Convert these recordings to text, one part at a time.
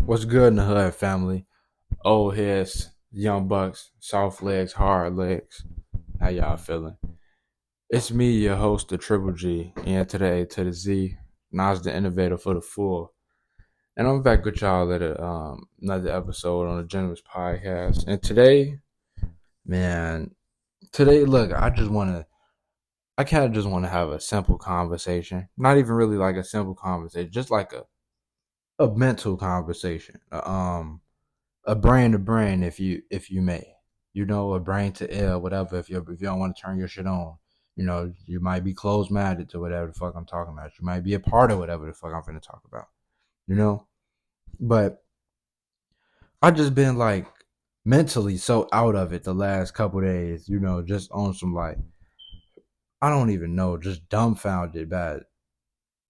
What's good in the hood, family? Old heads, young bucks, soft legs, hard legs. How y'all feeling? It's me, your host, the Triple G, and today to the Z. Nas the innovator for the full. And I'm back with y'all at another episode on the Generous Podcast. And today, man, look, I kind of just want to have a simple conversation. Not even really like a simple conversation, just like a mental conversation. A brain to brain, if you may, a brain to air, whatever. If you don't want to turn your shit on, you might be closed minded to whatever the fuck I'm talking about. You might be a part of whatever the fuck I'm finna talk about, you know. But I just been like mentally so out of it the last couple days, just on some like I don't even know, just dumbfounded by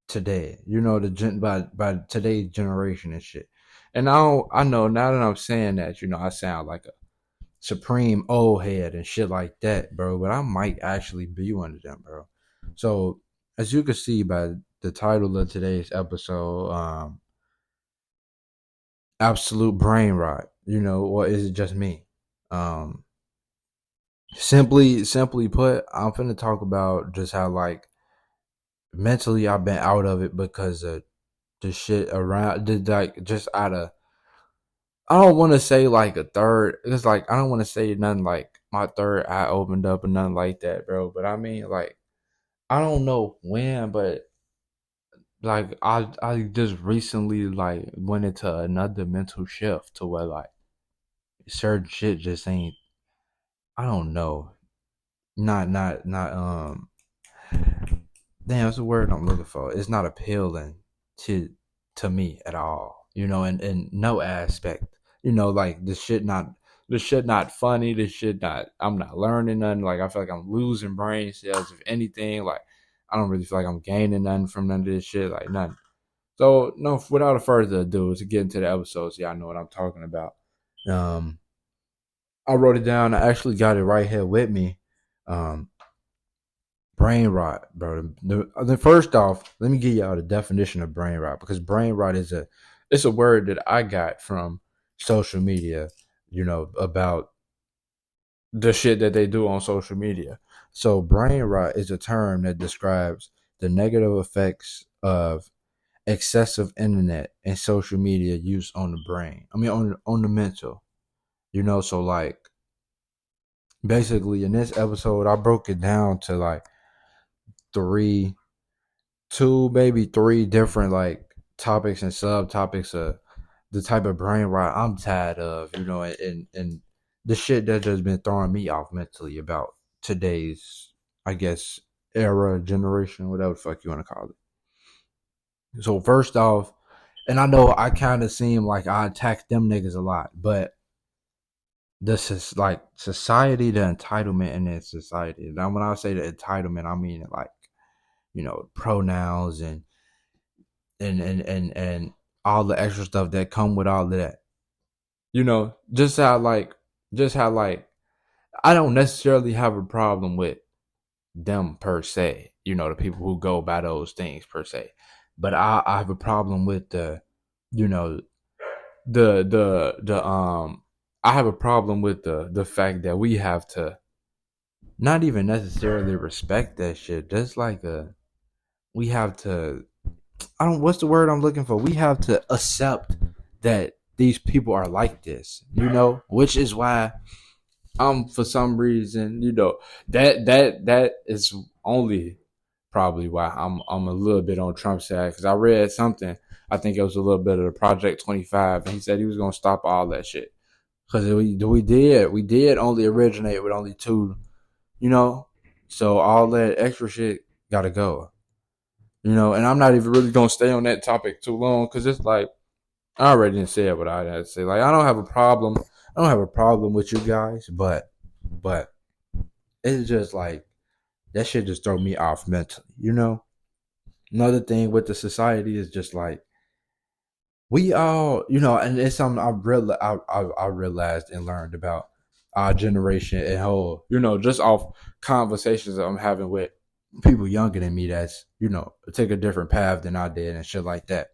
today, by today's generation and shit. And I know now that I'm saying that, I sound like a supreme old head and shit like that, bro. But I might actually be one of them, bro. So as you can see by the title of today's episode, absolute brain rot, or is it just me? Um, simply put, I'm finna talk about just how like mentally I've been out of it because of the shit around, like just out of I don't want to say like a third. It's like I don't want to say nothing like my third eye opened up or nothing like that, bro. But I mean, like I don't know when, but like I just recently like went into another mental shift to where like certain shit just ain't. I don't know. Not Damn, that's the word I'm looking for. It's not appealing to to me at all. In no aspect. Like the shit not funny, the shit not I'm not learning nothing. Like I feel like I'm losing brain cells, if anything. Like I don't really feel like I'm gaining nothing from none of this shit, like nothing. So no, without further ado, to get into the episode so y'all know what I'm talking about. Um I wrote it down, I actually got it right here with me. Um Brain rot, bro. The first off, let me give y'all the definition of brain rot, because brain rot it's a word that I got from social media, about the shit that they do on social media. So brain rot is a term that describes the negative effects of excessive internet and social media use on the brain. I mean on the mental. So like basically in this episode I broke it down to like three two, maybe three different like topics and subtopics of the type of brain rot I'm tired of, and the shit that has been throwing me off mentally about today's, I guess, era, generation, whatever the fuck you want to call it. So first off, and I know I kind of seem like I attack them niggas a lot, but this is like society, the entitlement in this society. Now, when I say the entitlement, I mean like pronouns and all the extra stuff that come with all of that. Just how like I don't necessarily have a problem with them per se, the people who go by those things per se. But I have a problem with you know, the I have a problem with the fact that we have to not even necessarily respect that shit. Just like we have to I don't what's the word I'm looking for? We have to accept that these people are like this, which is why for some reason, that is only probably why I'm a little bit on Trump's side, because I read something. I think it was a little bit of the Project 25, and he said he was gonna stop all that shit. Because we did only originate with only two, you know, so all that extra shit gotta go. And I'm not even really gonna stay on that topic too long, because it's like I already didn't say what I had to say. Like I don't have a problem. I don't have a problem with you guys, but it's just like that shit just throw me off mentally. Another thing with the society is just like we all, and it's something I realized and learned about our generation and whole, just off conversations that I'm having with people younger than me that's, take a different path than I did and shit like that.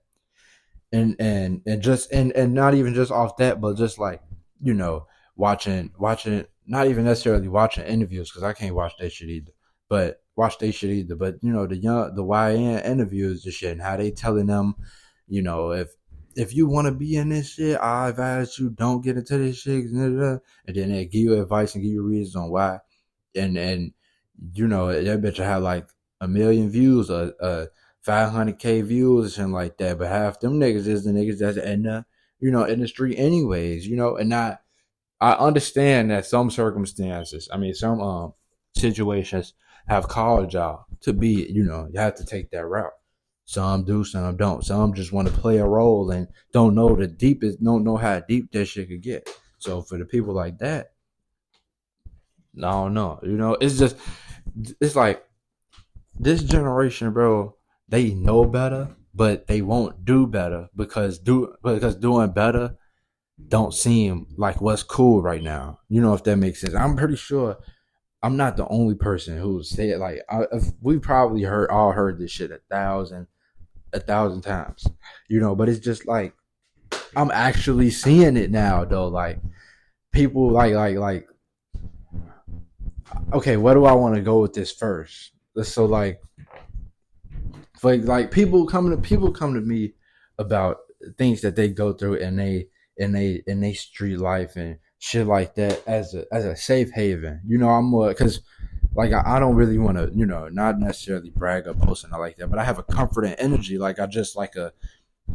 and just and not even just off that, but just like, you know, watching not even necessarily watching interviews because I can't watch that shit either. But watch they shit either. But you know, the YN interviews and shit and how they telling them, you know, if you want to be in this shit, I advise you don't get into this shit. And then they give you advice and give you reasons on why. And you know, that bitch will have like 1 million views, 500K views and like that. But half them niggas is the niggas that's in the, you know, industry anyways, you know. And I understand that some circumstances, I mean, some situations have called y'all to be, you know, you have to take that route. Some do, some don't. Some just want to play a role and don't know the deepest, don't know how deep that shit could get. So for the people like that, no, no, you know, it's just, it's like this generation, bro. They know better, but they won't do better because doing better don't seem like what's cool right now. You know, if that makes sense. I'm pretty sure I'm not the only person who said like we probably heard this shit a thousand times. You know, but it's just like I'm actually seeing it now though. Like people like okay, where do I want to go with this first? So like people come to me about things that they go through and they street life and shit like that as a safe haven. You know, I'm more because like I don't really want to, you know, not necessarily brag or boast and like that, but I have a comfort and energy. Like I just like a,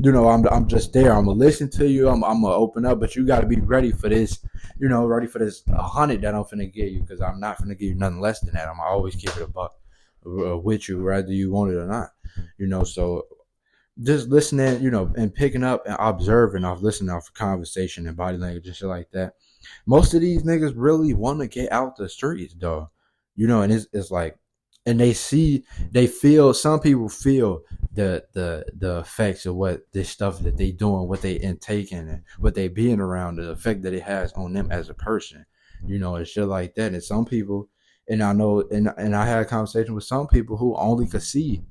you know, I'm just there. I'm gonna listen to you. I'm gonna open up, but you got to be ready for this. You know, ready for this 100 that I'm finna give you because I'm not finna give you nothing less than that. I'm gonna always keep it a buck with you, whether you want it or not. You know, so just listening, you know, and picking up and observing off listening off conversation and body language and shit like that. Most of these niggas really want to get out the streets, though. You know, and it's like, and they feel, some people feel the effects of what this stuff that they doing, what they intaking, and what they being around, the effect that it has on them as a person. You know, and shit like that. And some people, and I know, and I had a conversation with some people who only could see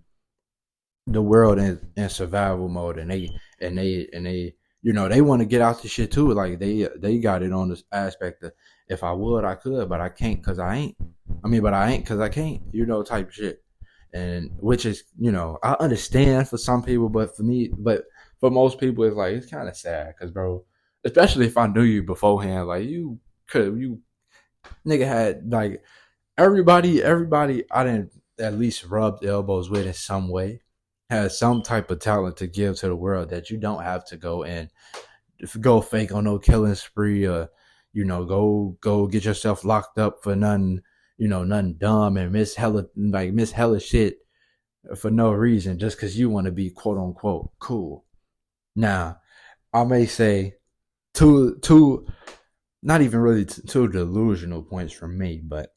the world in survival mode, and they you know they want to get out the shit too. Like they got it on this aspect of if I would I could, but I can't because I ain't. I mean, but I ain't because I can't. You know, type shit. And which is, you know, I understand for some people, but for me, but for most people, it's like it's kind of sad because, bro, especially if I knew you beforehand, like you nigga had like everybody I didn't at least rubbed elbows with in some way has some type of talent to give to the world that you don't have to go and go fake on no killing spree or, you know, go get yourself locked up for nothing, you know, nothing dumb and miss hella shit for no reason just because you want to be quote unquote cool. Now I may say two not even really two delusional points from me, but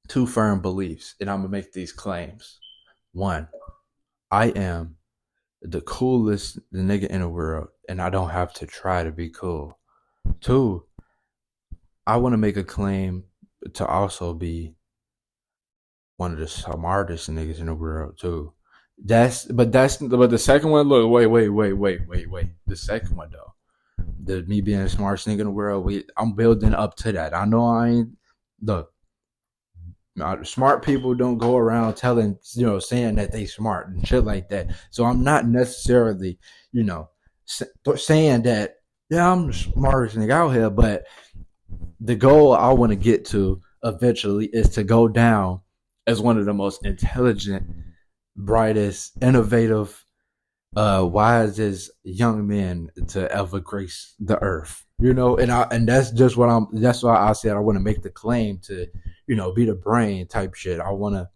two firm beliefs, and I'm gonna make these claims. One, I am the coolest the nigga in the world, and I don't have to try to be cool. Two, I want to make a claim to also be one of the smartest niggas in the world too. But the second one. Look, wait. The second one though, the me being the smartest nigga in the world. I'm building up to that. I know I ain't. Look, smart people don't go around telling, you know, saying that they smart and shit like that. So I'm not necessarily, you know, saying that yeah I'm the smartest nigga out here, but the goal I want to get to eventually is to go down as one of the most intelligent, brightest, innovative, wisest young men to ever grace the earth. You know, and that's just what I'm. That's why I said I want to make the claim to, you know, be the brain type shit. I want to.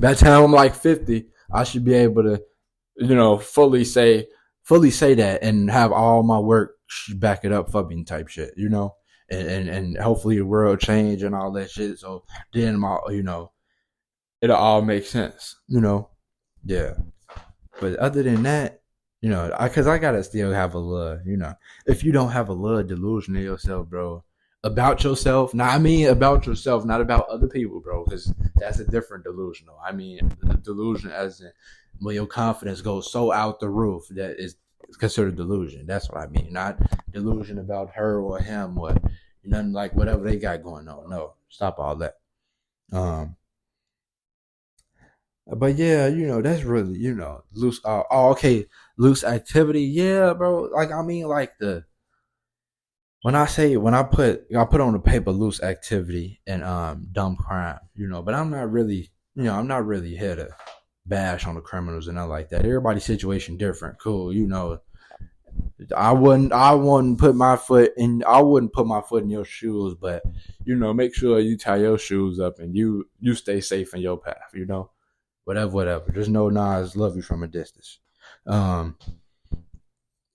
By the time I'm like 50, I should be able to, you know, fully say that and have all my work back it up for me type shit. You know, and hopefully the world change and all that shit. So then my, you know, it'll all make sense. You know, yeah. But other than that, you know, because I gotta still have a little, you know, if you don't have a little delusion of yourself, bro, about yourself. Now, I mean about yourself, not about other people, bro, because that's a different delusional. I mean, delusion as in when your confidence goes so out the roof that it's considered delusion. That's what I mean. Not delusion about her or him or nothing like whatever they got going on. No, stop all that. Um, but yeah, that's really, loose. Okay, loose activity. Yeah, bro. Like I mean, like when I put on the paper loose activity and dumb crime, but I'm not really here to bash on the criminals and nothing like that. Everybody's situation different. Cool, I wouldn't put my foot in your shoes, but make sure you tie your shoes up and you stay safe in your path, whatever. Just know Nas love you from a distance. Um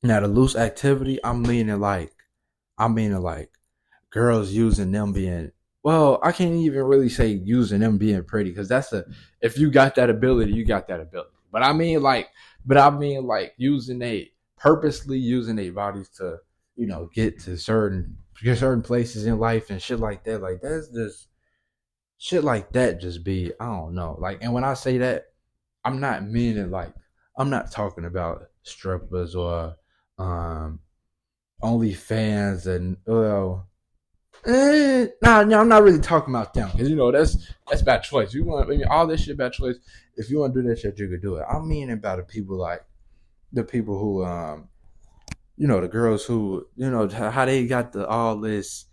Now the loose activity, I'm meaning like girls using them being, well, I can't even really say using them being pretty because if you got that ability, you got that ability. But I mean like using purposely using their bodies to, get certain places in life and shit like that. Like that's just shit like that just be, I don't know. Like, and when I say that, I'm not meaning like, I'm not talking about strippers or um OnlyFans and, well, nah, I'm not really talking about them because that's bad choice. You want, I mean, all this shit bad choice. If you want to do that shit, you could do it. I mean about the people who, the girls who, how they got all this.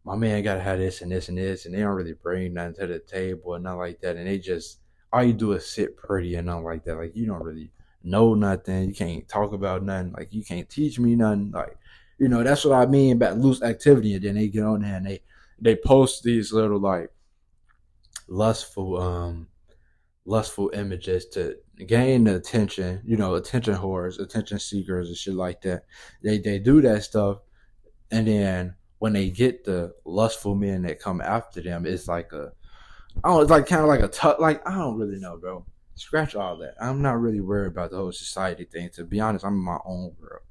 My man got to have this and this and this, and they don't really bring nothing to the table and nothing like that. And they just, all you do is sit pretty and nothing like that. Like you don't really know nothing. You can't talk about nothing. Like you can't teach me nothing. Like, that's what I mean about loose activity. And then they get on there and they post these little like lustful lustful images to gain the attention. Attention whores, attention seekers, and shit like that. They do that stuff, and then when they get the lustful men that come after them, it's like I don't. It's like kind of like like I don't really know, bro. Scratch all that. I'm not really worried about the whole society thing. To be honest, I'm in my own world.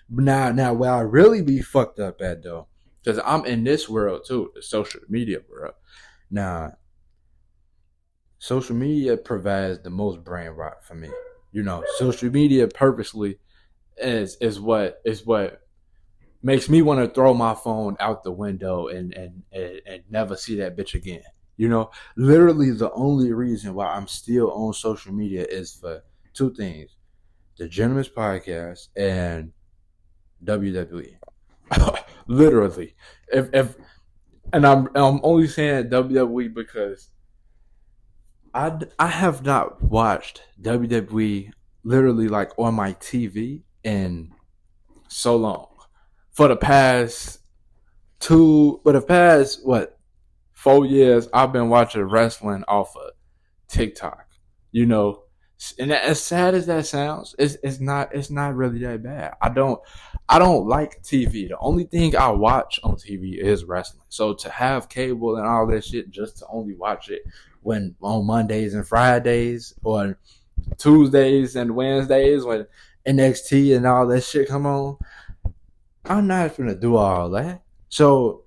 But now, where I really be fucked up at though, because I'm in this world too, the social media world. Now, social media provides the most brain rot for me. Social media purposely is what makes me want to throw my phone out the window and never see that bitch again. Literally the only reason why I'm still on social media is for two things: the Gentleman's Podcast and WWE. Literally, if and I'm only saying WWE because I have not watched WWE literally like on my TV in so long. For the past what 4 years, I've been watching wrestling off of TikTok. You know, and as sad as that sounds, it's not really that bad. I don't like TV. The only thing I watch on TV is wrestling. So to have cable and all that shit just to only watch it when on Mondays and Fridays or Tuesdays and Wednesdays when NXT and all that shit come on, I'm not gonna do all that. So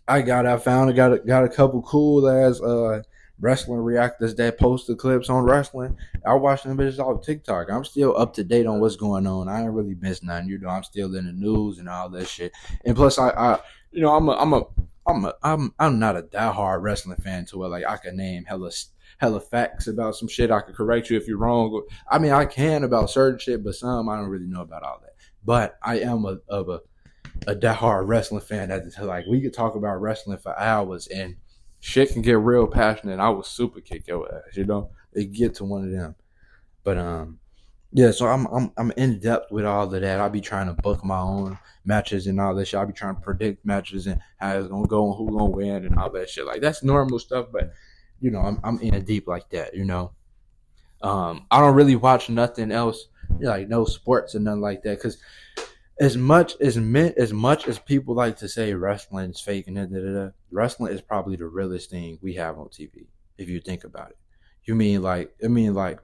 I got a couple cool ass wrestling reactors that post the clips on wrestling. I watch them bitches off TikTok. I'm still up to date on what's going on. I ain't really missed nothing. I'm still in the news and all that shit. And plus, I'm not a diehard wrestling fan to where like I can name hella facts about some shit. I can correct you if you're wrong. I mean, I can about certain shit, but some I don't really know about all that. But I am a diehard wrestling fan that like we could talk about wrestling for hours and shit can get real passionate. I would super kick your ass, It get to one of them. But yeah, so I'm in depth with all of that. I'll be trying to book my own matches and all that shit. I'll be trying to predict matches and how it's gonna go and who's gonna win and all that shit. Like that's normal stuff, but I'm in deep like that. I don't really watch nothing else, like no sports and nothing like that, because as much as people like to say wrestling is fake and wrestling is probably the realest thing we have on TV. If you think about it, I mean like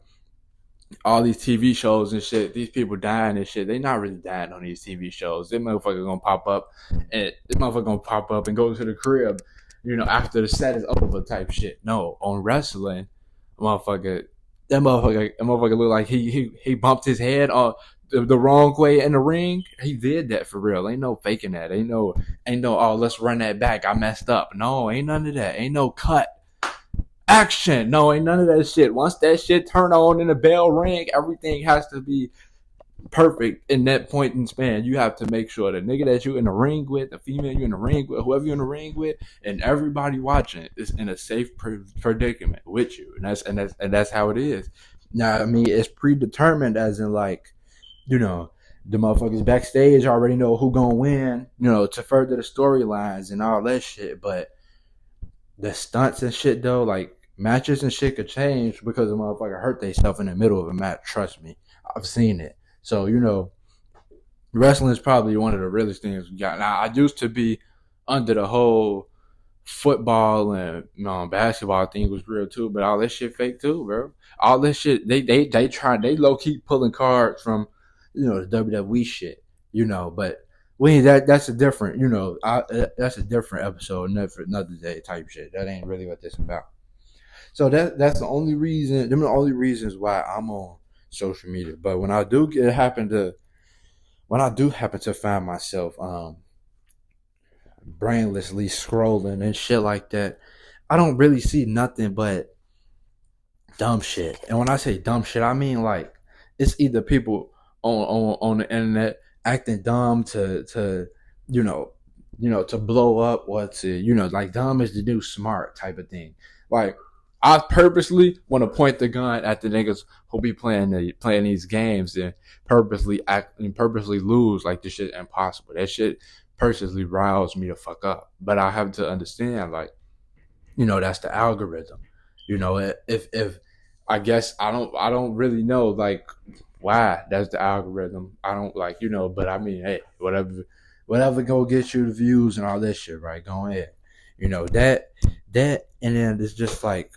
all these TV shows and shit. These people dying and shit. They not really dying on these TV shows. This motherfucker gonna pop up and go to the crib, after the set is over type shit. No, on wrestling, motherfucker. That motherfucker looked like he bumped his head the wrong way in the ring. He did that for real. Ain't no faking that. Ain't no oh let's run that back. I messed up. No, ain't none of that. Ain't no cut action. No, ain't none of that shit. Once that shit turn on and the bell ring, everything has to be perfect in that point in span. You have to make sure the nigga that you in the ring with, the female you in the ring with, whoever you in the ring with, and everybody watching is in a safe predicament with you, and that's how it is. Now, I mean, it's predetermined, as in like, the motherfuckers backstage already know who gonna win, to further the storylines and all that shit. But the stunts and shit though, like matches and shit could change because a motherfucker hurt themselves in the middle of a match. Trust me, I've seen it. So wrestling is probably one of the realest things we got. Now I used to be under the whole football and basketball thing was real too, but all that shit fake too, bro. All this shit they low key pulling cards from the WWE shit, but that's a different that's a different episode, another day type shit. That ain't really what this about. So that's the only reason. Them are the only reasons why I'm on social media. But when I do happen to find myself brainlessly scrolling and shit like that, I don't really see nothing but dumb shit. And when I say dumb shit, I mean like it's either people on the internet acting dumb to to blow up, or to like dumb is the new smart type of thing. Like I purposely want to point the gun at the niggas who be playing these games and purposely act and purposely lose like this shit impossible. That shit personally riles me to fuck up. But I have to understand, like, that's the algorithm. If I guess I don't really know like why that's the algorithm. I don't like, but I mean, hey, whatever go get you the views and all that shit, right? Go ahead. That and then it's just like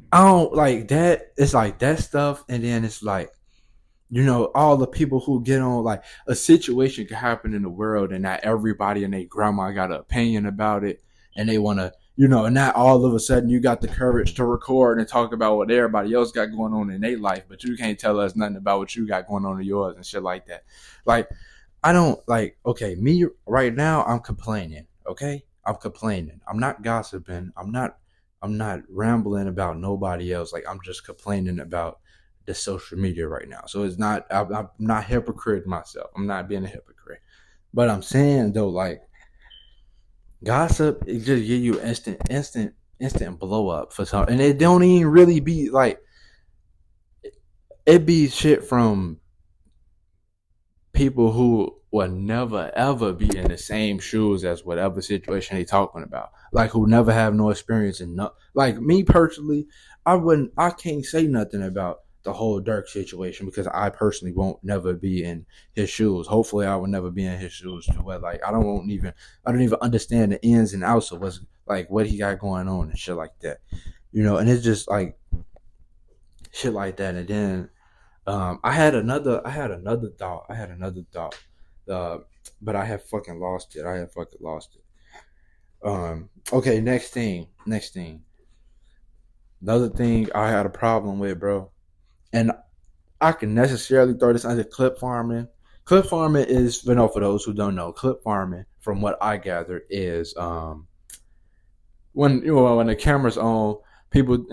I don't like that. It's like that stuff, and then it's like all the people who get on, like a situation could happen in the world, and not everybody and their grandma got an opinion about it, and they want to, and not all of a sudden you got the courage to record and talk about what everybody else got going on in their life, but you can't tell us nothing about what you got going on in yours and shit like that. Like, I don't like. Okay, me right now, I'm complaining. Okay, I'm complaining. I'm not gossiping. I'm not rambling about nobody else. Like I'm just complaining about the social media right now. So it's not. I'm not hypocrite myself. I'm not being a hypocrite. But I'm saying though, like gossip, it just give you instant blow up for some, and it don't even really be like it be shit from people who will never ever be in the same shoes as whatever situation they talking about. Like who never have no experience in like me personally, I can't say nothing about the whole Dirk situation because I personally won't never be in his shoes. Hopefully I will never be in his shoes to where like I don't even understand the ins and outs of what's like what he got going on and shit like that. And it's just like shit like that. And then I had another thought. Uh, but I have fucking lost it. Okay, next thing. Another thing I had a problem with, bro. And I can necessarily throw this under clip farming. Clip farming is, for those who don't know, clip farming, from what I gathered, is when when the camera's on, people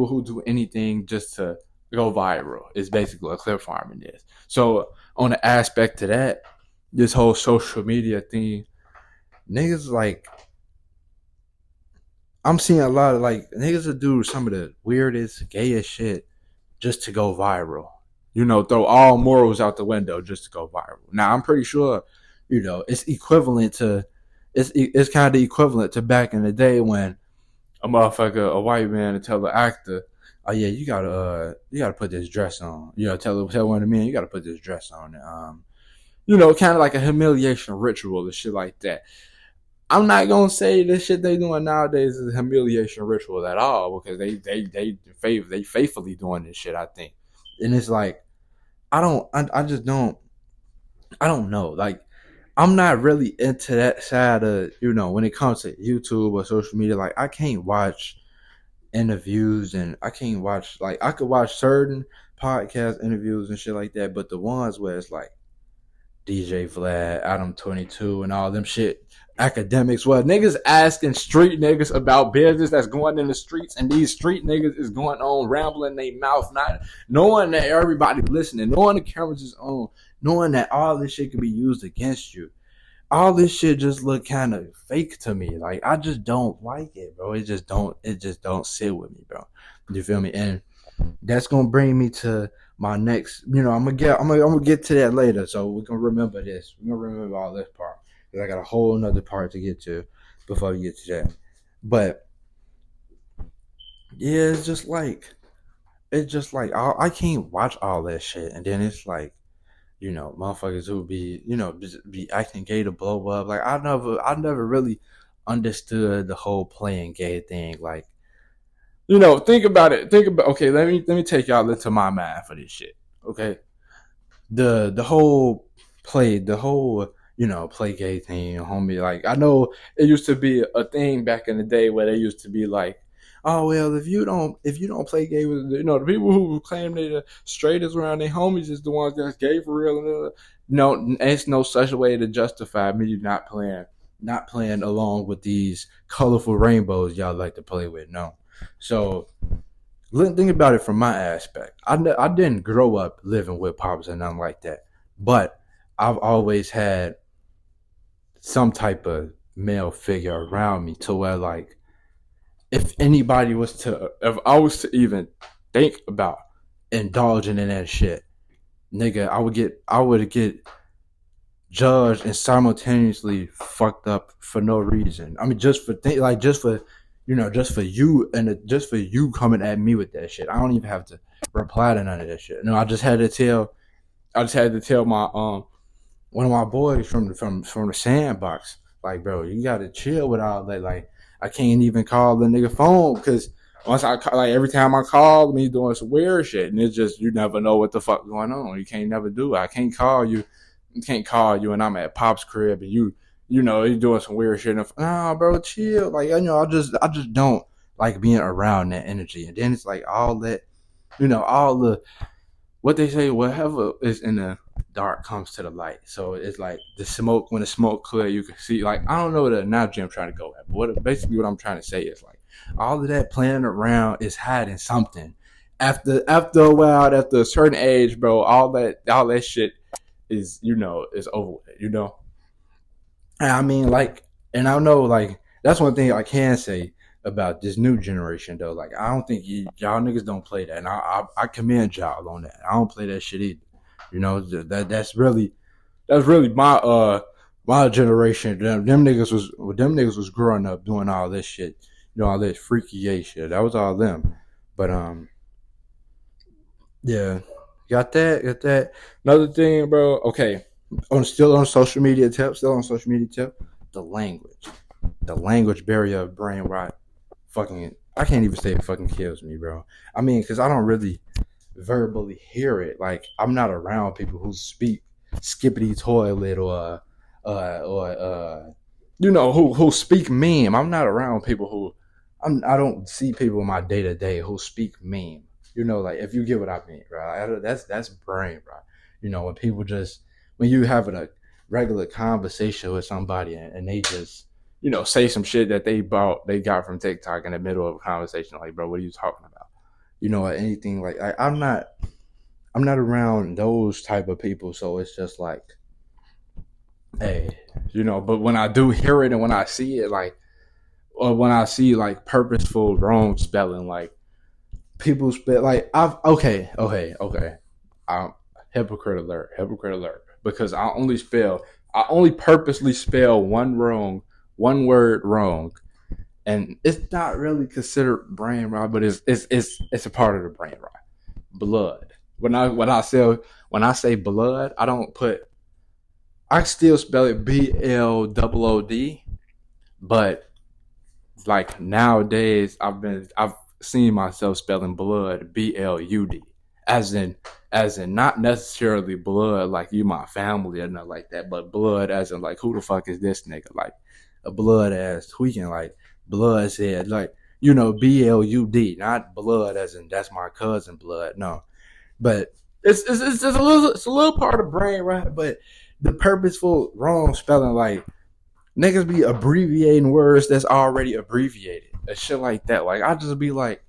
who do anything just to go viral is basically what clip farming is. So on the aspect to that, this whole social media thing, niggas like I'm seeing a lot of like niggas that do some of the weirdest, gayest shit just to go viral. Throw all morals out the window just to go viral. Now I'm pretty sure, it's equivalent to it's kind of equivalent to back in the day when a white man to tell an actor, oh yeah, you gotta put this dress on. Tell one of the men, you gotta put this dress on. Kind of like a humiliation ritual and shit like that. I'm not gonna say this shit they doing nowadays is a humiliation ritual at all because they faithfully doing this shit. I think, and it's like I just don't know. Like I'm not really into that side of when it comes to YouTube or social media. Like I can't watch interviews, and I can't watch, like, I could watch certain podcast interviews and shit like that, but the ones where it's like DJ Vlad, Adam 22, and all them shit academics. Well, niggas asking street niggas about business that's going in the streets, and these street niggas is going on rambling their mouth, not knowing that everybody listening, knowing the cameras is on, knowing that all this shit can be used against you. All this shit just look kind of fake to me. Like, I just don't like it, bro. It just don't sit with me, bro. You feel me? And that's gonna bring me to my next. I'm gonna get to that later. So we're gonna remember this. We're gonna remember all this part because I got a whole another part to get to before we get to that. But yeah, it's just like I can't watch all that shit, and then it's like, motherfuckers who be, just be acting gay to blow up. Like, I never really understood the whole playing gay thing. Like, think about it. Okay, let me take y'all into my mind for this shit. Okay, the whole play gay thing, homie. Like, I know it used to be a thing back in the day where they used to be like, oh well, if you don't play gay with, the people who claim they the straightest around their homies is the ones that's gay for real. No, it's no such way to justify me not playing along with these colorful rainbows y'all like to play with. No, so think about it from my aspect. I didn't grow up living with pops and nothing like that, but I've always had some type of male figure around me to where, like, if I was to even think about indulging in that shit, nigga, I would get judged and simultaneously fucked up for no reason. I mean, just for you, and just for you coming at me with that shit. I don't even have to reply to none of that shit. No, I just had to tell my one of my boys from the sandbox, like, bro, you gotta chill with all that. Like, I can't even call the nigga phone because every time I call, me doing some weird shit, and it's just, you never know what the fuck going on. You can't never do it. I can't call you, and I'm at Pop's crib, and you're doing some weird shit. And nah, bro, chill. Like, I just don't like being around that energy. And then it's like all that, all the what they say, whatever is in the dark comes to the light. So it's like when the smoke clear, you can see. Like, I don't know the analogy I'm trying to go at, but basically what I'm trying to say is, like, all of that playing around is hiding something. After a while, after a certain age, bro, all that shit is over with. And I mean, like, and I know, like, that's one thing I can say about this new generation, though. Like, I don't think y'all niggas don't play that, and I commend y'all on that. I don't play that shit either. That's really my generation. Them niggas was growing up doing all this shit, all this freaky gay shit. That was all them. But yeah, got that. Another thing, bro. Okay, still on social media tip. The language barrier of brain rot. Fucking, I can't even say it fucking kills me, bro. I mean, because I don't really verbally hear it. Like, I'm not around people who speak skippity toilet or who speak meme. I'm not around people who I don't see people in my day to day who speak meme. Like, if you get what I mean, right? That's brain, right? When you having a regular conversation with somebody, and they just say some shit that they got from TikTok in the middle of a conversation. Like, bro, what are you talking about? Or anything like, I'm not around those type of people, so it's just like, hey, but when I do hear it and when I see it, like, or when I see, like, purposeful wrong spelling, like, people spell, like, okay, hypocrite alert, because I only purposely spell one word wrong, and it's not really considered brain rot, but it's a part of the brain rot. Blood. When I say blood, I still spell it BLOOD, but, like, nowadays I've seen myself spelling blood BLUD, as in not necessarily blood like you my family or nothing like that, but blood as in, like, who the fuck is this nigga? Like, a blood ass tweaking, like, blood said, like, BLUD, not blood as in that's my cousin blood. No, but it's just a little part of brain, right? But the purposeful wrong spelling, like niggas be abbreviating words that's already abbreviated and shit like that. Like I just be like,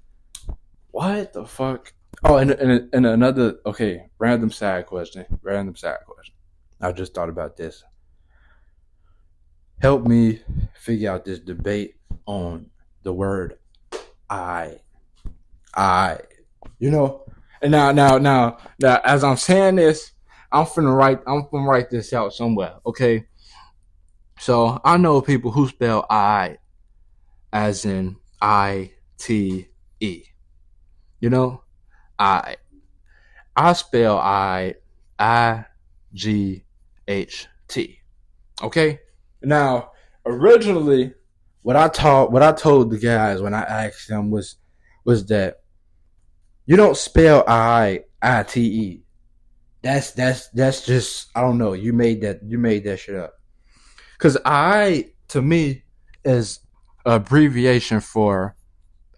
what the fuck? Oh, and another random side question. I just thought about this. Help me figure out this debate on the word I. I. You know? And now, as I'm saying this, I'm finna write this out somewhere, okay? So I know people who spell I as in ITE. You know? I. I spell IGHT. Okay? Now, originally, what I told the guys when I asked them was that you don't spell ITE. That's just, I don't know. You made that shit up. Cause I, to me, is abbreviation for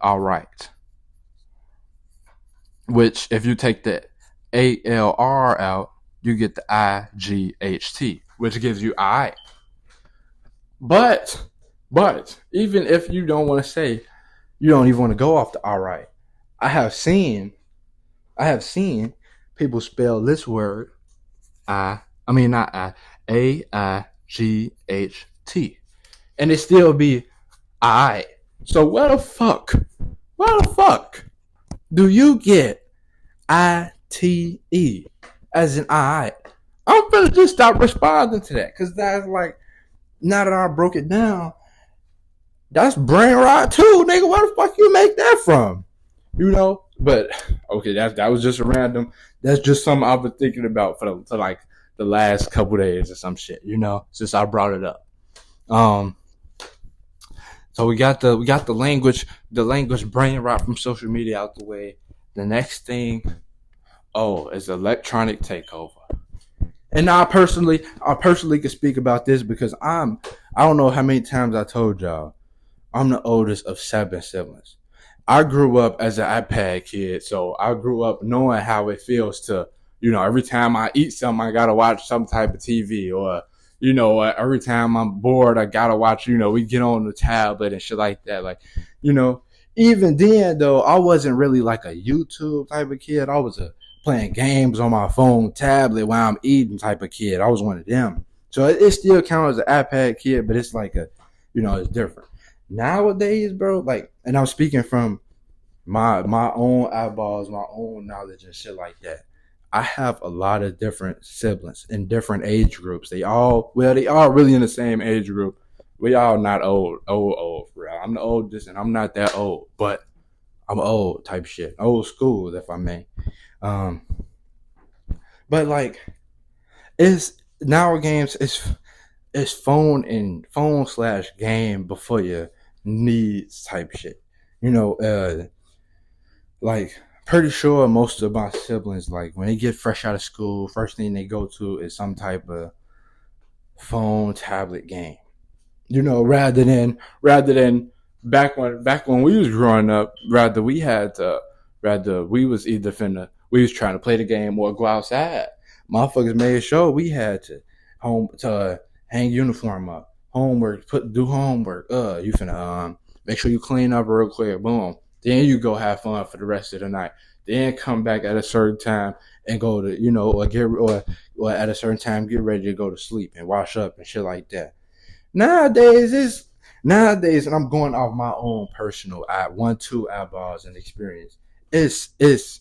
all right. Which if you take the ALR out, you get the IGHT, which gives you I. But even if you don't want to say, you don't even want to go off the all right. I have seen people spell this word not AIGHT, and it still be I. So where the fuck do you get ITE as an I? I'm gonna just stop responding to that, because that's like, now that I broke it down, that's brain rot too, nigga. Where the fuck you make that from? But okay, that was just a random. That's just something I've been thinking about for like the last couple days or some shit. Since I brought it up. So we got the language brain rot from social media out the way. The next thing, is electronic takeover. And I personally can speak about this because I don't know how many times I told y'all, I'm the oldest of 7 siblings. I grew up as an iPad kid, so I grew up knowing how it feels to, every time I eat something, I gotta watch some type of TV, or, every time I'm bored, I gotta watch, we get on the tablet and shit like that. Like, even then though, I wasn't really like a YouTube type of kid. I was playing games on my phone, tablet while I'm eating type of kid. I was one of them. So it still counts as an iPad kid, but it's like it's different. Nowadays, bro, like, and I'm speaking from my own eyeballs, my own knowledge and shit like that. I have a lot of different siblings in different age groups. They all really in the same age group. We all not old for real. I'm the oldest and I'm not that old, but I'm old type shit. Old school, if I may. But like, it's now games, it's phone/game before your needs type shit. Like, pretty sure most of my siblings, like, when they get fresh out of school, first thing they go to is some type of phone tablet game. Rather than back when we was growing up, rather we was trying to play the game or go outside. Motherfuckers made sure we had to hang uniform up, homework, do homework. You finna make sure you clean up real quick. Boom. Then you go have fun for the rest of the night. Then come back at a certain time and go to or at a certain time get ready to go to sleep and wash up and shit like that. Nowadays, and I'm going off my own personal 1-2 eyeballs and experience. It's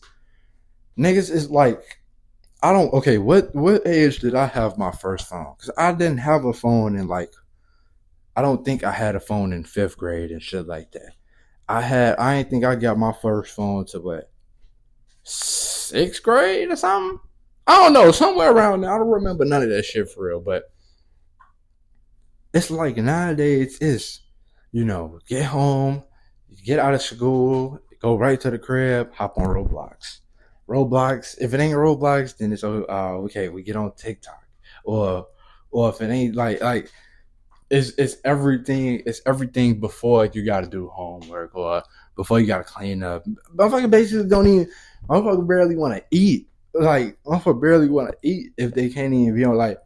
niggas is like, I don't. Okay, what age did I have my first phone? Because I didn't have a phone in I don't think I had a phone in 5th grade and shit like that. I ain't think I got my first phone to 6th grade or something. I don't know, somewhere around there. I don't remember none of that shit for real, but it's like nowadays it's, get home, get out of school, go right to the crib, hop on Roblox. If it ain't Roblox, then it's okay, we get on TikTok. Or if it ain't like it's everything. It's everything before you got to do homework or before you got to clean up. Motherfucker basically don't even. Motherfucker barely want to eat. Like motherfucker barely want to eat if they can't even. Like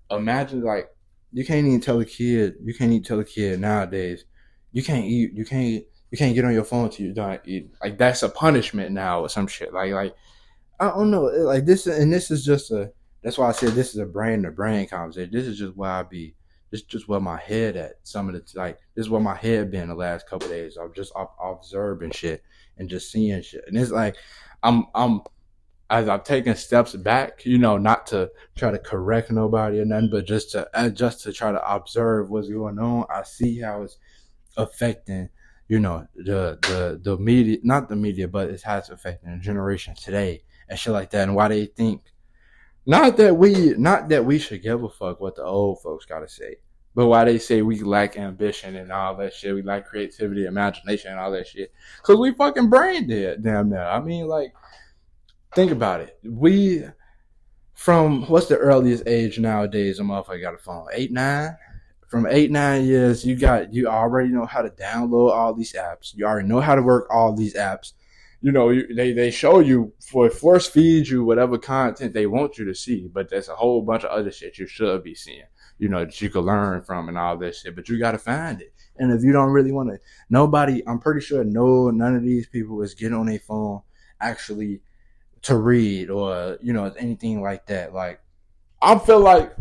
imagine like you can't even tell a kid. You can't even tell a kid nowadays. You can't eat. You can't. You can't get on your phone till you're done eating. Like that's a punishment now or some shit. Like I don't know. Like this, and this is just a. That's why I said this is a brain to brain conversation. This is just where I be. This is just where my head at. Some of the like this is where my head been the last couple of days. I'm just observing shit and just seeing shit. And it's like I'm as I've taken steps back, not to try to correct nobody or nothing, but just to try to observe what's going on. I see how it's affecting, the media, not the media, but it has affecting the generation today and shit like that, and why they think not that we should give a fuck what the old folks gotta say, but why they say we lack ambition and all that shit, we lack creativity, imagination, and all that shit, cause we fucking brain dead, damn near. I mean, like, think about it. We from what's the earliest age nowadays? A motherfucker got a phone, 8, 9. From 8, 9 years, you already know how to download all these apps. You already know how to work all these apps. They show you force feed you whatever content they want you to see, but there's a whole bunch of other shit you should be seeing. That you could learn from and all this shit, but you got to find it. And if you don't really want to, nobody, I'm pretty sure none of these people is getting on their phone actually to read or anything like that. Like I feel like,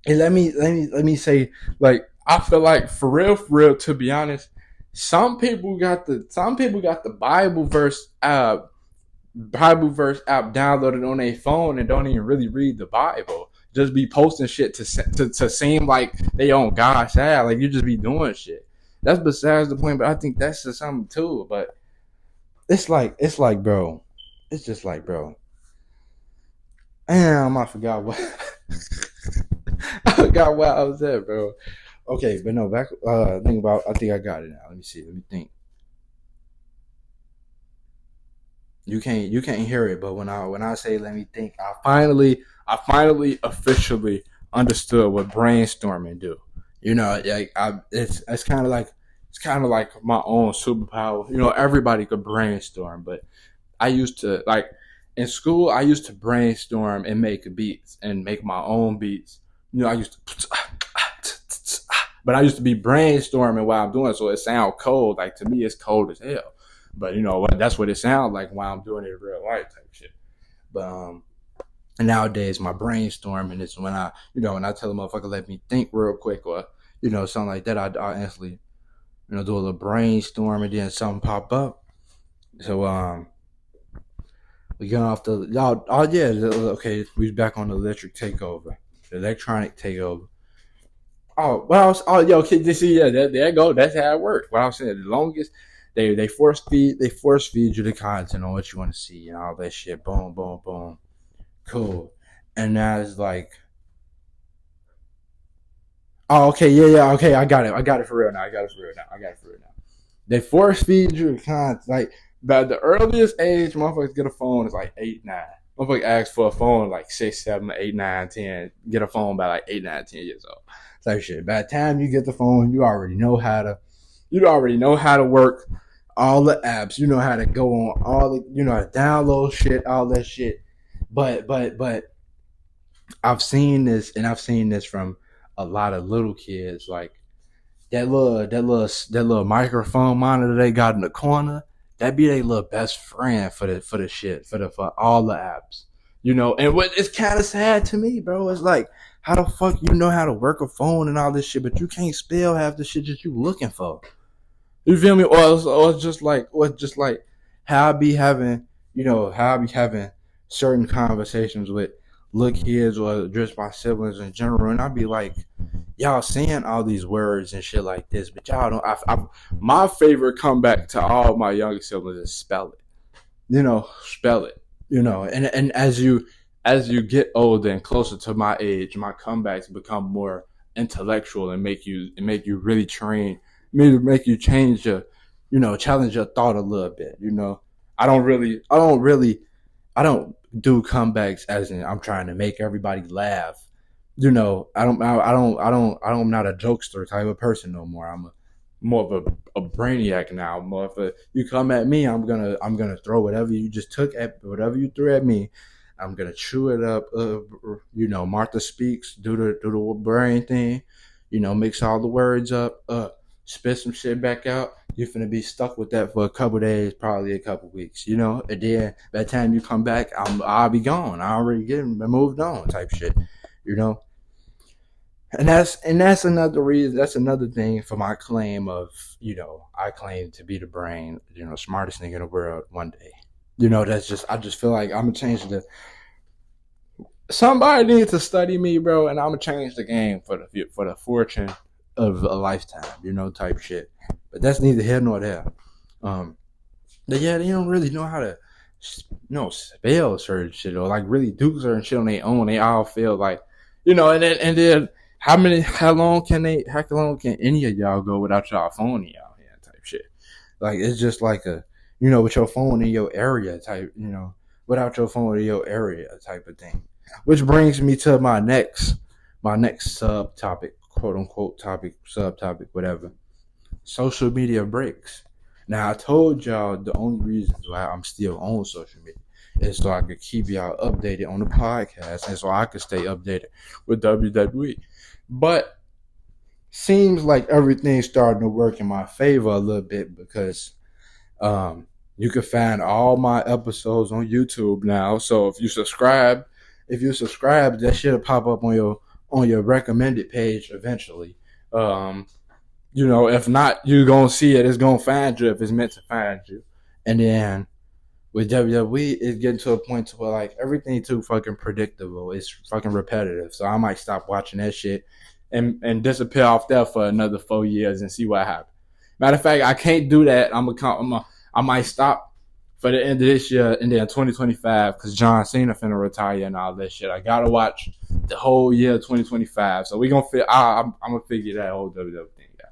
and let me say, like, I feel like for real, to be honest, some people got the Bible verse app downloaded on their phone and don't even really read the Bible. Just be posting shit to seem like they on God's side. Like you just be doing shit. That's besides the point. But I think that's just something too. But it's like, bro. It's just like, bro. Damn, I forgot what. I forgot where I was at, bro. Okay, but no, back. Think about. I think I got it now. Let me see. Let me think. You can't hear it, but when I say let me think, I finally officially understood what brainstorming do. Like it's kind of like my own superpower. Everybody could brainstorm, but I used to like in school. I used to brainstorm and make beats and make my own beats. I used to, but I used to be brainstorming while I'm doing it, so it sound cold. Like to me, it's cold as hell. But you know what? That's what it sounds like while I'm doing it in real life type shit. But and nowadays my brainstorming is when I tell a motherfucker let me think real quick or something like that. I instantly do a little brainstorm and then something pop up. So we got off the y'all. Oh yeah, okay. We back on the electronic takeover. Oh well, yo, kid, you see, yeah, there go. That's how it works. What I was saying, the longest they force feed you the content on what you want to see and all that shit. Boom, boom, boom. Cool. And now it's like, oh, okay, yeah, okay, I got it for real now. They force feed you the content. Like, by the earliest age motherfuckers get a phone is like 8, 9. Motherfucker asks for a phone like 6, 7, 8, 9, 10. Get a phone by like 8, 9, 10 years old. Type shit. By the time you get the phone, you already know how to work all the apps. You know how to go on all the, how to download shit, all that shit. But I've seen this from a lot of little kids. Like that little microphone monitor they got in the corner. That be their little best friend for the shit for all the apps. And what it's kind of sad to me, bro. It's like, how the fuck you know how to work a phone and all this shit, but you can't spell half the shit that you looking for. You feel me? Or it's just like how I be having certain conversations with little kids or just my siblings in general, and I be like, y'all saying all these words and shit like this, but y'all don't. My favorite comeback to all my younger siblings is spell it. Spell it. And as you get older and closer to my age, my comebacks become more intellectual and make you really train, maybe make you change your, challenge your thought a little bit. I don't do comebacks as in I'm trying to make everybody laugh. I'm not a jokester type of person no more. I'm more of a brainiac now. More of a, you come at me, I'm gonna throw whatever you just took at whatever you threw at me. I'm gonna chew it up. Martha speaks, do the brain thing. Mix all the words up. Spit some shit back out. You're finna be stuck with that for a couple days, probably a couple weeks. And then by the time you come back, I'll be gone. I already moved on, type shit. You know, and that's another reason. That's another thing for my claim of, I claim to be the brain, smartest nigga in the world one day. That's just, I just feel like I'm gonna change the. Somebody needs to study me, bro, and I'm gonna change the game for the fortune of a lifetime, type shit. But that's neither here nor there. But yeah, they don't really know how to, spell certain shit, or like really do certain shit on their own. They all feel like, and then how long can any of y'all go without y'all phone in y'all hand type shit? Like, it's just like with your phone in your area type, without your phone in your area type of thing. Which brings me to my next subtopic, quote unquote topic, subtopic, whatever. Social media breaks. Now, I told y'all the only reasons why I'm still on social media is so I could keep y'all updated on the podcast, and so I could stay updated with WWE. But seems like everything's starting to work in my favor a little bit, because you can find all my episodes on YouTube now. So if you subscribe, that shit'll pop up on your recommended page eventually. If not, you're gonna see it. It's gonna find you if it's meant to find you. And then with WWE, it's getting to a point to where like everything too fucking predictable. It's fucking repetitive. So I might stop watching that shit and disappear off there for another 4 years and see what happens. Matter of fact, I can't do that. I might stop for the end of this year, and then 2025, because John Cena finna retire and all that shit. I gotta watch the whole year 2025. So we gonna I'm gonna figure that whole WWE thing out.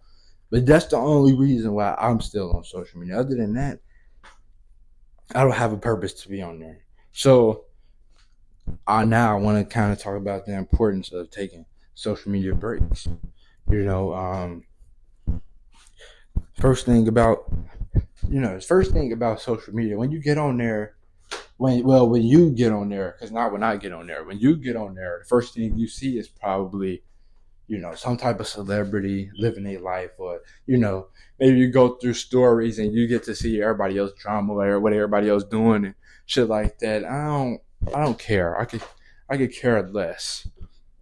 But that's the only reason why I'm still on social media. Other than that, I don't have a purpose to be on there. So I want to kind of talk about the importance of taking social media breaks. First thing about social media, when you get on there, when you get on there, because not when I get on there. When you get on there, the first thing you see is probably, some type of celebrity living their life, or, maybe you go through stories and you get to see everybody else drama or what everybody else doing and shit like that. I don't care. I could care less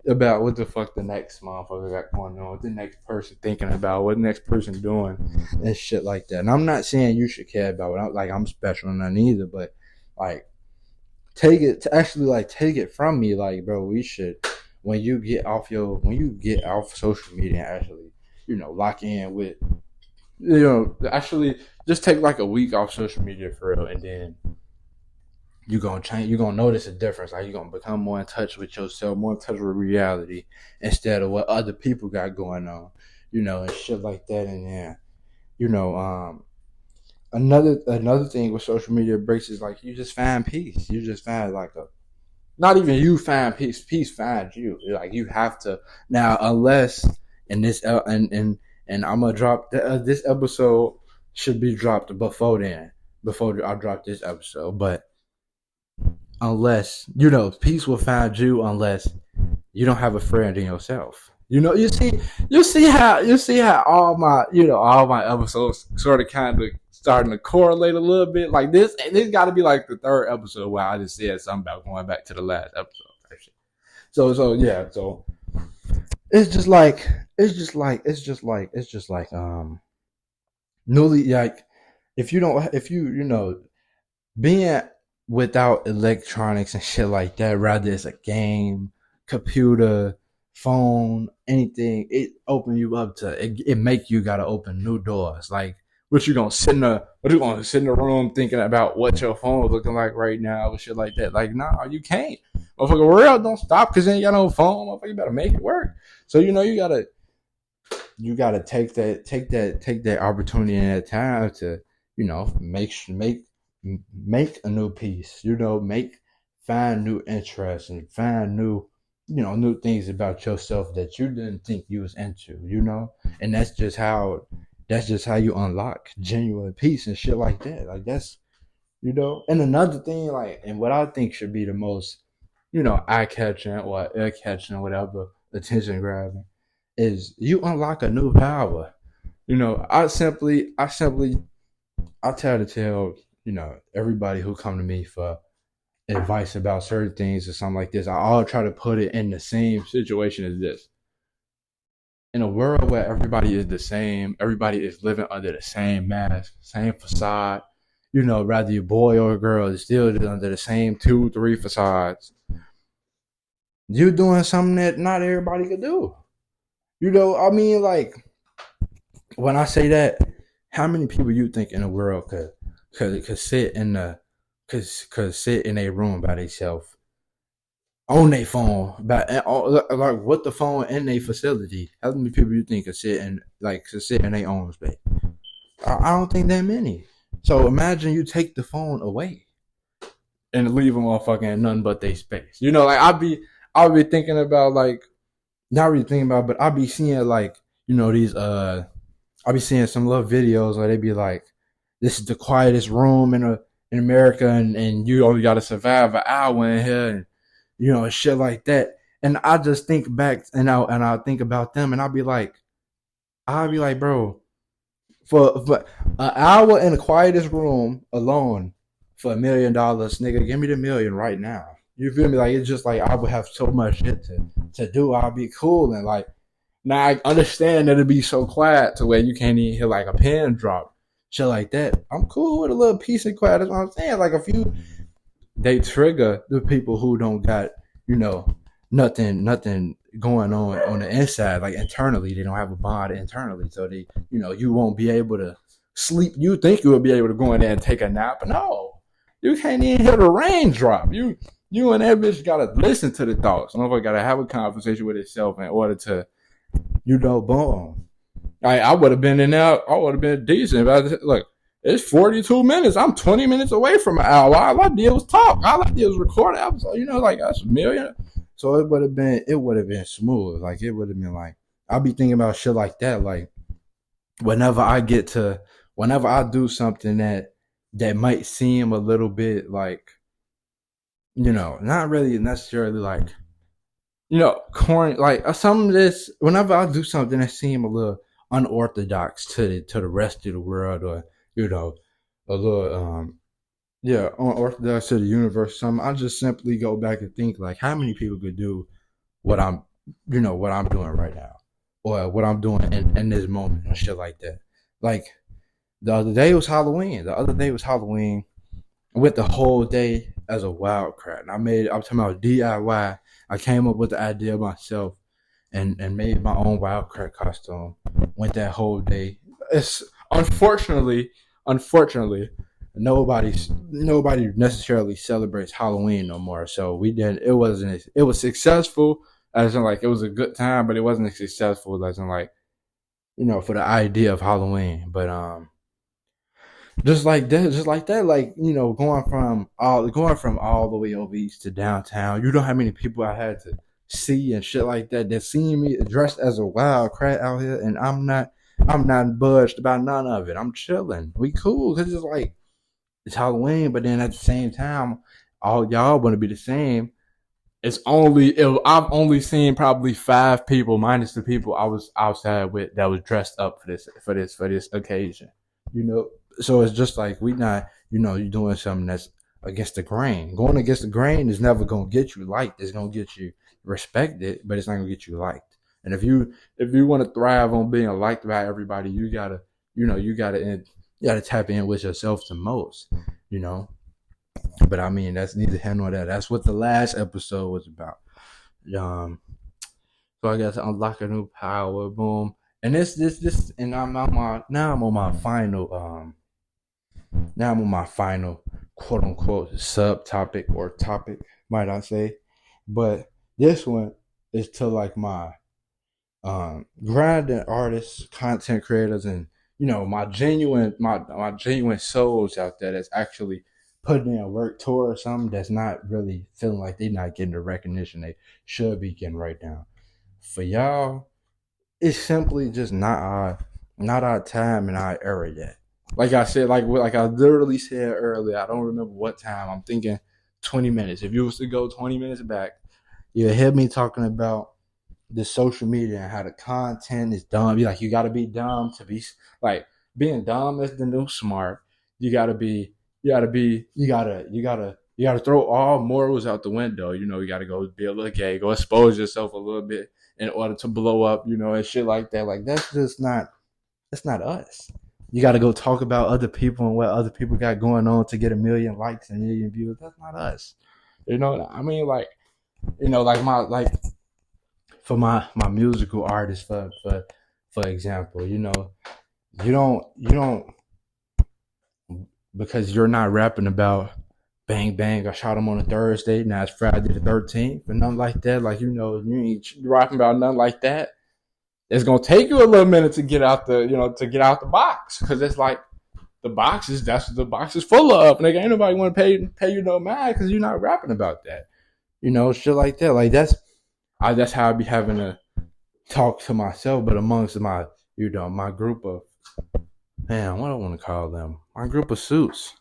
about what the fuck the next motherfucker got going on, what the next person thinking about, what the next person doing, and shit like that. And I'm not saying you should care about it. I'm special or nothing either, but like, take it from me, like, bro, we should, when you get off social media, and actually, lock in with, actually just take like a week off social media for real, and then you're gonna change. You're gonna notice a difference. Like, you're gonna become more in touch with yourself, more in touch with reality, instead of what other people got going on, and shit like that. And then, another thing with social media breaks is like, you just find peace. You just find like not even you find peace. Peace finds you. Like, you have to now, unless in this and I'm gonna drop this episode should be dropped before then. Before I drop this episode, but unless peace will find you unless you don't have a friend in yourself. You see how all my episodes sort of kind of starting to correlate a little bit. Like this got to be like the third episode where I just said something about going back to the last episode. So yeah, so it's just like newly, like, if you being without electronics and shit like that, rather it's a game, computer, phone, anything, it open you up to it make you gotta open new doors. Like, what you gonna sit in the room thinking about what your phone is looking like right now or shit like that? Like, nah, you can't. Motherfucker, world don't stop because you ain't got no phone. Motherfucker, you better make it work. So you gotta take that opportunity and that time to make a new piece, find new interests and find new new things about yourself that you didn't think you was into. And that's just how you unlock genuine peace and shit like that. Like that's. And another thing, like, and what I think should be the most, eye catching or ear catching, whatever, attention grabbing, is you unlock a new power. I try to tell, everybody who come to me for advice about certain things or something like this. I all try to put it in the same situation as this. In a world where everybody is the same, everybody is living under the same mask, same facade. Whether you're boy or girl, is still under the same two, three facades. You're doing something that not everybody could do. I mean, like, when I say that, how many people you think in the world could sit in the could sit in a room by themselves on their phone, like with the phone in a facility? How many people you think could sit in their own space? I don't think that many. So imagine you take the phone away and leave them all fucking nothing but their space. Like I'll be thinking about, like, not really thinking about, but I'll be seeing, like, these I'll be seeing some little videos where they be like, this is the quietest room in America, and you only got to survive an hour in here, and shit like that. And I just think back, and I think about them, and I'll be like, bro, for an hour in the quietest room alone for $1 million, nigga, give me the million right now. You feel me? Like, it's just like I would have so much shit to do. I'll be cool, and like, now I understand that it'd be so quiet to where you can't even hear like a pin drop, shit like that. I'm cool with a little peace and quiet. That's what I'm saying. Like, a few, they trigger the people who don't got, you know, nothing going on the inside, like internally. They don't have a bond internally, so you won't be able to sleep. You think you will be able to go in there and take a nap, but no, you can't even hear the raindrop. You and that bitch gotta listen to the thoughts. Motherfucker gotta have a conversation with itself in order to, boom. I would have been in there. I would have been decent. Look, it's 42 minutes. I'm 20 minutes away from an hour. All I did was talk. All I did was record an episode. Like, that's a million. So it would have been smooth. Like, it would have been like, I'll be thinking about shit like that. Like, whenever I do something that might seem a little bit like, not really necessarily like, corny, like, some of this, whenever I do something that seem a little unorthodox to the rest of the world, or, a little, yeah, unorthodox to the universe, something, I just simply go back and think, like, how many people could do what I'm doing right now, or what I'm doing in this moment, and shit like that. Like, the other day was Halloween. I went the whole day as a wildcat. And I'm talking about DIY. I came up with the idea myself, and made my own wildcat costume. Went that whole day. It's unfortunately, nobody necessarily celebrates Halloween no more. So we did. It was successful, as in, like, it was a good time, but it wasn't as successful as in, like, for the idea of Halloween. But just like that, like, going from all the way over east to downtown. You know how many people I had to see and shit like that seen me dressed as a wild cat out here, and I'm not budged about none of it. I'm chilling. We cool, because it's like, it's Halloween, but then at the same time, all y'all want to be the same. I've only seen probably 5 people, minus the people I was outside with, that was dressed up for this occasion. You know, so it's just like, we not, you're doing something that's against the grain. Going against the grain is never gonna get you liked. It's gonna get you respected, but it's not gonna get you liked. And if you want to thrive on being liked by everybody, you gotta tap in with yourself the most. You know, but I mean, that's neither here nor there. That's what the last episode was about. Um, so I got to unlock a new power. Boom. And and I'm on my final quote unquote subtopic or topic, might I say. But this one is to, like, my grinding artists, content creators, and my genuine souls out there that's actually putting in work towards something that's not really feeling like they're not getting the recognition they should be getting right now. For y'all, it's simply just not our time and our era yet. Like I said, like I literally said earlier, I don't remember what time. I'm thinking 20 minutes. If you was to go 20 minutes back, you'll hear me talking about the social media and how the content is dumb. You gotta be dumb to be like being dumb is the new smart. You gotta be you gotta throw all morals out the window. You gotta go be a little gay, go expose yourself a little bit in order to blow up, and shit like that. Like that's not us. You gotta go talk about other people and what other people got going on to get a million likes and a million views. That's not us. I mean, like for my musical artist for example, you don't because you're not rapping about bang bang, I shot him on a Thursday, now it's Friday the 13th, and nothing like that. Like, you ain't rapping about nothing like that. It's gonna take you a little minute to get out the box, because it's like that's what the box is full of, and ain't nobody want to pay you no mind because you're not rapping about that. Shit like that. Like that's how I be having to talk to myself, but amongst my group of, man, what do I want to call them? My group of suits.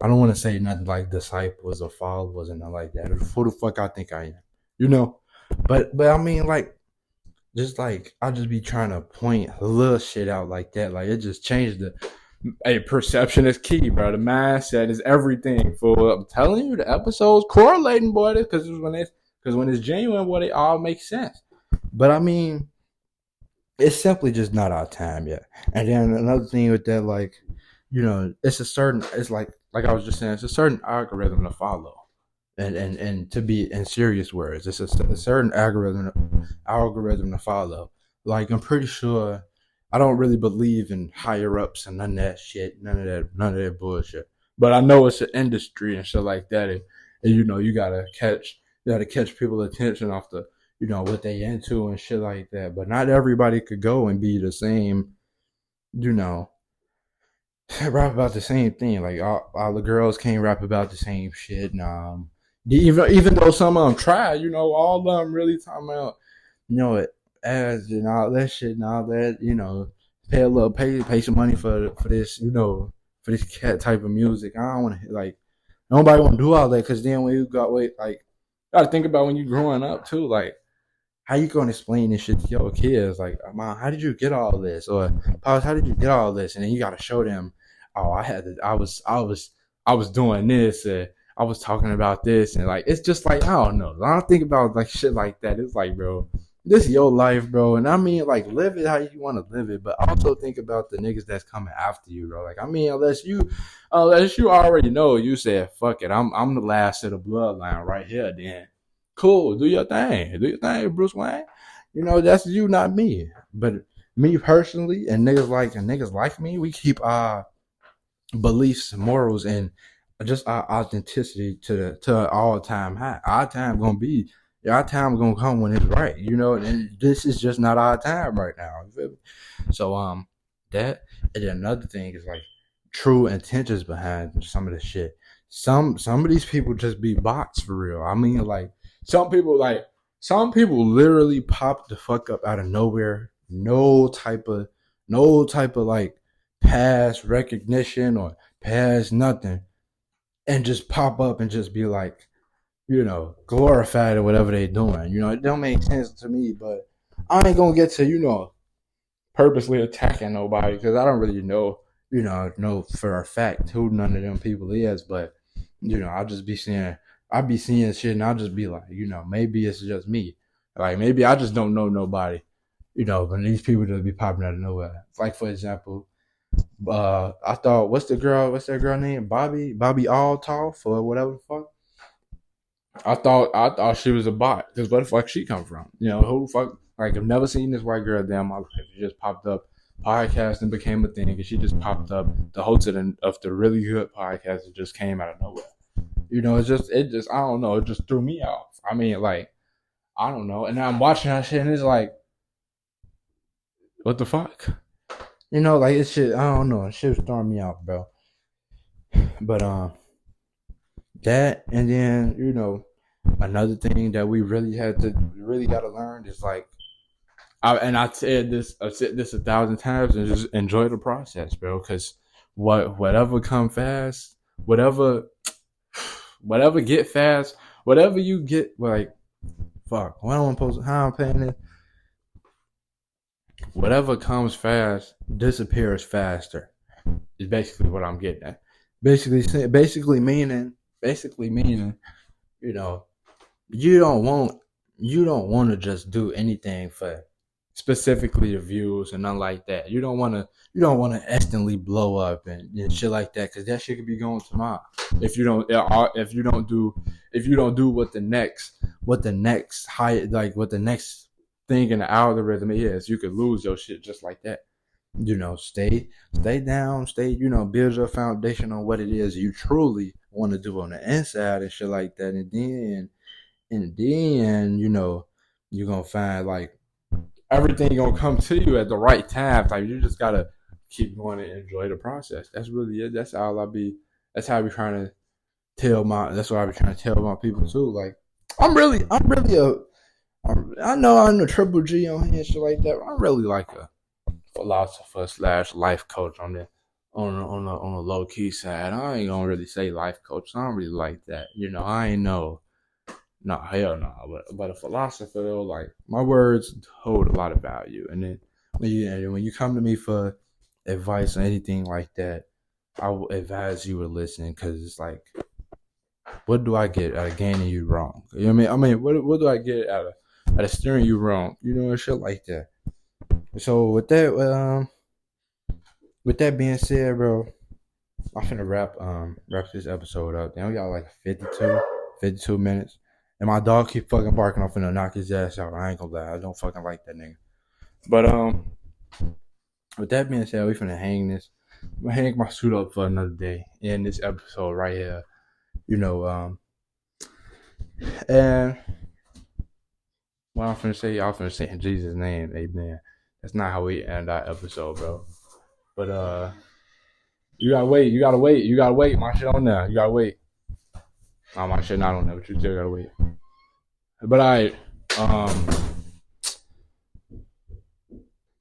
I don't want to say nothing like disciples or followers and nothing like that. Who the fuck I think I am, you know? But I mean, like, just like I just be trying to point a little shit out like that. Like, it just changed perception is key, bro. The mindset is everything. For I'm telling you, the episodes correlating, boy, because when it's genuine, boy, they all make sense. But I mean, it's simply just not our time yet. And then another thing with that, like, it's like I was just saying, it's a certain algorithm to follow. And to be in serious words, it's a certain algorithm to follow. Like, I'm pretty sure I don't really believe in higher ups and none of that shit, none of that bullshit. But I know it's an industry and shit like that, and you gotta catch people's attention off what they into and shit like that. But not everybody could go and be the same, you know, rap about the same thing. Like, all the girls can't rap about the same shit. And, even though some of them try, all of them really talking about, it ads and all that shit and all that. Pay some money for this, for this cat type of music. I don't want to, like, nobody want to do all that, because then when you gotta think about when you growing up too, like, how you gonna explain this shit to your kids? Like, Mom, how did you get all this? Or, Pops, how did you get all this? And then you gotta show them, oh, I was doing this, and I was talking about this, and, like, it's just like, I don't know. I don't think about, like, shit like that. It's like, bro, this is your life, bro. And I mean, like, live it how you want to live it, but also think about the niggas that's coming after you, bro. Like, I mean, unless you already know, you said, fuck it, I'm the last of the bloodline right here, then cool, do your thing. Do your thing, Bruce Wayne. That's you, not me. But me personally, and niggas like me, we keep our beliefs, morals, and just our authenticity to an all time high. Our time gonna come when it's right, and this is just not our time right now. You feel me? So that, and then another thing is, like, true intentions behind some of the shit. Some of these people just be bots for real. I mean, like, some people literally pop the fuck up out of nowhere. No type of like past recognition or past nothing, and just pop up and just be like, glorified or whatever they doing. It don't make sense to me, but I ain't gonna get to, purposely attacking nobody, because I don't really know for a fact who none of them people is. But, I'll be seeing shit, and I'll just be like, maybe it's just me. Like, maybe I just don't know nobody, but these people just be popping out of nowhere. Like, for example, I thought, what's that girl name? Bobby Altoff or whatever the fuck. I thought she was a bot, because where the fuck she come from? Who the fuck? Like, I've never seen this white girl in my life. She just popped up, podcast, and became a thing, and she just popped up, the host of the really good podcast that just came out of nowhere. It just I don't know. It just threw me off. I mean, like, I don't know. And I'm watching that shit, and it's like, what the fuck? Like, it's shit. I don't know. Shit was throwing me off, bro. But That, and then another thing that we really got to learn is like, I've said this 1,000 times, and just enjoy the process, bro. Because whatever come fast, whatever get fast, whatever you get, like, fuck, what am I supposed to, how I'm paying it? Whatever comes fast disappears faster. Is basically what I'm getting at. Basically meaning, you know, you don't want you don't want to just do anything for specifically the views and nothing like that. You don't want to instantly blow up and shit like that, because that shit could be going tomorrow if you don't do what the next thing in the algorithm is. You could lose your shit just like that. Stay down, build your foundation on what it is you truly want to do on the inside and shit like that, and then you're gonna find like everything gonna come to you at the right time. Like, you just gotta keep going and enjoy the process. That's really it. That's how I be trying to that's what I be trying to tell my people too. Like, I know I'm a triple G on here and shit like that. I'm really like a philosopher slash life coach on the low key side. I ain't gonna really say life coach. I don't really like that. I ain't know. No, hell no. But a philosopher though, like, my words hold a lot of value. And then when you come to me for advice or anything like that, I will advise you to listen, because it's like, what do I get out of gaining you wrong? You know what I mean? What do I get out of steering you wrong? And shit like that. So with that being said, bro, I'm finna wrap this episode up. Then we got like 52 minutes. And my dog keep fucking barking. I'm finna knock his ass out. I ain't gonna lie. I don't fucking like that nigga. But with that being said, we finna hang this. I'm gonna hang my suit up for another day in this episode right here. And what I'm finna say, y'all finna say in Jesus' name, amen. That's not how we end our episode, bro. But you gotta wait. My shit on there. You gotta wait. Oh, my shit not on there, but you still gotta wait. But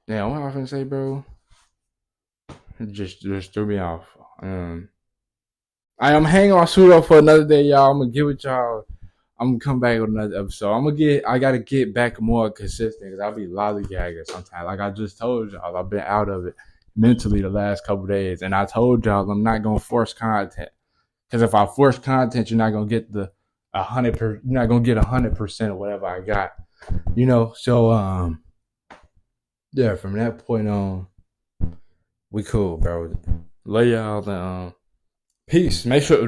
yeah, what I was gonna say, bro? Just threw me off. I'm hanging my suit up for another day, y'all. I'm gonna get with y'all. I'm gonna come back with another episode. I gotta get back more consistent, because I'll be lollygagging sometimes. Like I just told y'all, I've been out of it mentally the last couple days, and I told y'all I'm not gonna force content, because if I force content, you're not gonna get the 100%. You're not gonna get 100% of whatever I got. So yeah. From that point on, we cool, bro. Lay y'all and peace. Make sure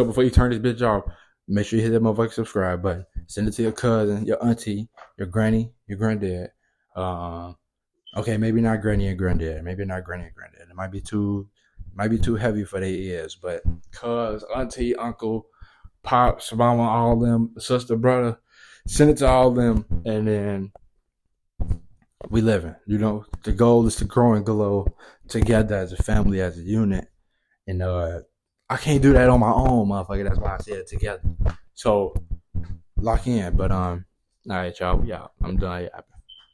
before you turn this bitch off, make sure you hit that motherfucking subscribe button. Send it to your cousin, your auntie, your granny, your granddad. Okay, maybe not granny and granddad. Maybe not granny and granddad. It might be too heavy for their ears. But cuz, auntie, uncle, pops, mama, all them, sister, brother, send it to all them, and then we living. The goal is to grow and glow together as a family, as a unit. And I can't do that on my own, motherfucker. That's why I said together. So lock in. But all right, y'all. We out. I'm done.